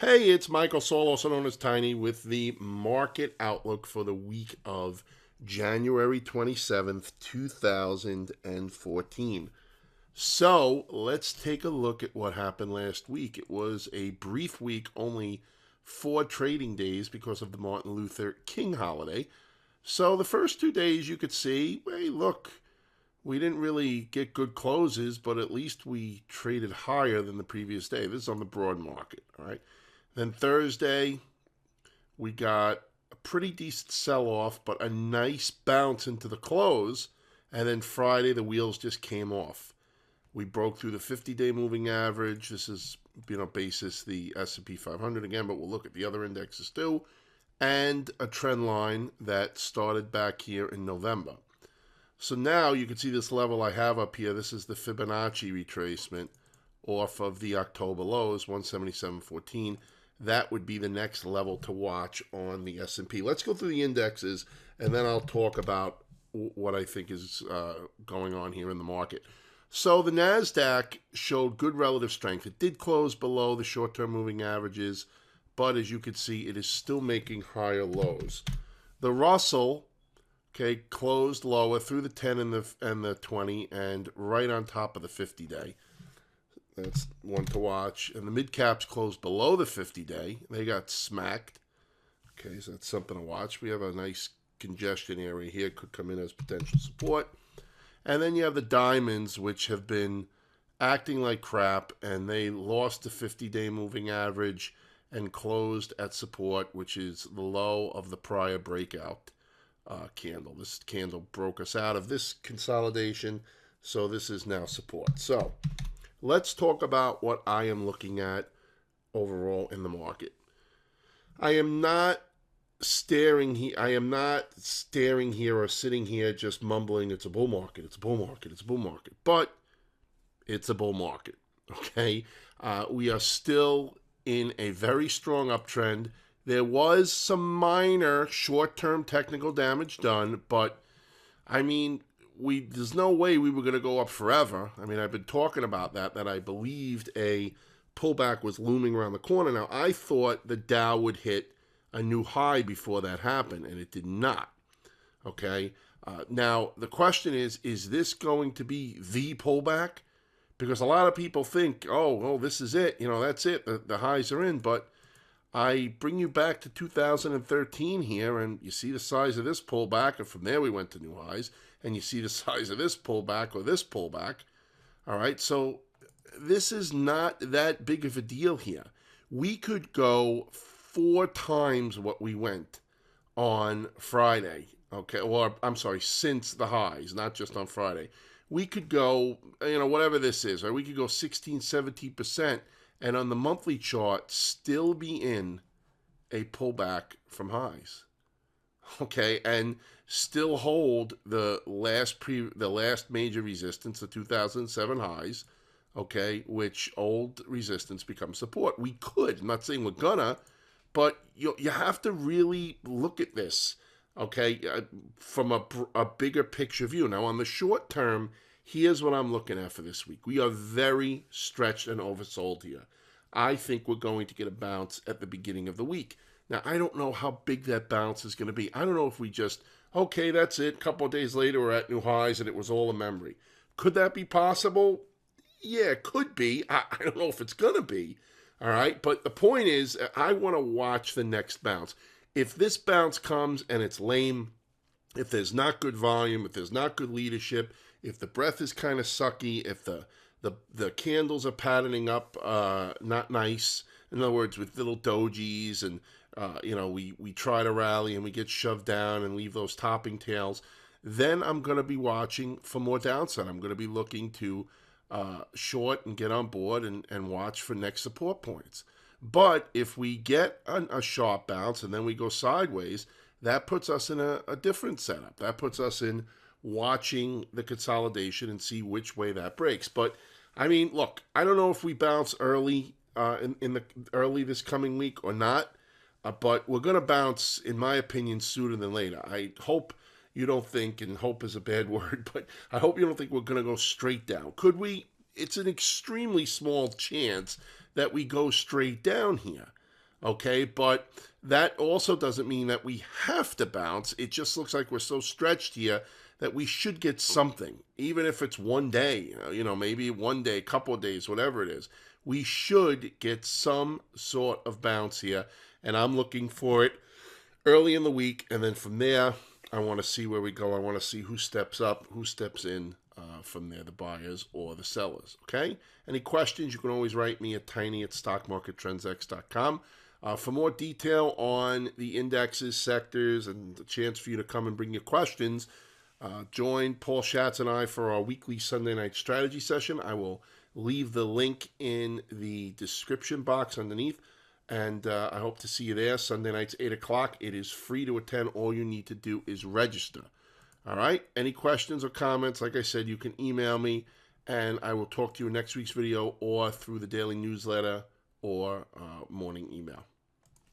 Hey, it's Michael Soul, also known as Tiny, with the market outlook for the week of January 27th, 2014. So let's take a look at what happened last week. It was a brief week, only 4 trading days because of the Martin Luther King holiday. So the first 2 days you could see, hey, look, we didn't really get good closes, but at least we traded higher than the previous day. This is on the broad market, all right? Then Thursday, we got a pretty decent sell off, but a nice bounce into the close. And then Friday, the wheels just came off. We broke through the 50-day moving average. This is, basis the S&P 500 again, but we'll look at the other indexes too. And a trend line that started back here in November. So now you can see this level I have up here. This is the Fibonacci retracement off of the October lows, 177.14. That would be the next level to watch on the S&P. Let's go through the indexes, and then I'll talk about what I think is going on here in the market. So the NASDAQ showed good relative strength. It did close below the short-term moving averages, but as you can see, it is still making higher lows. The Russell, closed lower through the 10 and the 20 and right on top of the 50-day. That's one to watch. And the mid-caps closed below the 50-day. They got smacked. Okay, so that's something to watch. We have a nice congestion area here. Could come in as potential support. And then you have the diamonds, which have been acting like crap, and they lost the 50-day moving average and closed at support, which is the low of the prior breakout candle. This candle broke us out of this consolidation, so this is now support. So let's talk about what I am looking at overall in the market. I am not staring here or sitting here just mumbling, it's a bull market, it's a bull market, it's a bull market. But it's a bull market, okay? We are still in a very strong uptrend. There was some minor short-term technical damage done, but there's no way we were going to go up forever. I've been talking about that I believed a pullback was looming around the corner. Now, I thought the Dow would hit a new high before that happened, and it did not. Okay? Now, the question is this going to be the pullback? Because a lot of people think, oh, this is it. That's it. The highs are in. But I bring you back to 2013 here, and you see the size of this pullback, and from there we went to new highs, and you see the size of this pullback or this pullback. All right, so this is not that big of a deal here. We could go 4 times what we went on Friday, okay? Or, I'm sorry, since the highs, not just on Friday. We could go, whatever this is, right? We could go 16, 17%. And on the monthly chart, still be in a pullback from highs, okay, and still hold the last major resistance, the 2007 highs, okay, which old resistance becomes support. We could, I'm not saying we're gonna, but you have to really look at this, okay, from a bigger picture view. Now, on the short term, here's what I'm looking at for this week. We are very stretched and oversold here. I think we're going to get a bounce at the beginning of the week. Now, I don't know how big that bounce is going to be. I don't know if we just, okay, that's it. A couple of days later, we're at new highs and it was all a memory. Could that be possible? Yeah, it could be. I don't know if it's going to be. All right. But the point is, I want to watch the next bounce. If this bounce comes and it's lame, if there's not good volume, if there's not good leadership, if the breath is kind of sucky, if the candles are patterning up not nice, in other words, with little dojis, and we try to rally and we get shoved down and leave those topping tails, then I'm going to be watching for more downside. I'm going to be looking to short and get on board and watch for next support points. But if we get a sharp bounce and then we go sideways, that puts us in a different setup. That puts us in watching the consolidation and see which way that breaks. But look, I don't know if we bounce early in the early this coming week or not, but we're going to bounce, in my opinion, sooner than later. I hope you don't think, and hope is a bad word, but I hope you don't think we're going to go straight down. Could we? It's an extremely small chance that we go straight down here. Okay, but that also doesn't mean that we have to bounce. It just looks like we're so stretched here that we should get something, even if it's one day, maybe one day, couple of days, whatever it is. We should get some sort of bounce here, and I'm looking for it early in the week, and then from there, I want to see where we go. I want to see who steps up, who steps in from there, the buyers or the sellers. Okay? Any questions, you can always write me at tiny@stockmarkettransx.com. For more detail on the indexes, sectors, and the chance for you to come and bring your questions, join Paul Schatz and I for our weekly Sunday night strategy session. I will leave the link in the description box underneath. And I hope to see you there. Sunday nights, 8 o'clock. It is free to attend. All you need to do is register. All right? Any questions or comments, like I said, you can email me, and I will talk to you in next week's video or through the daily newsletter or morning email.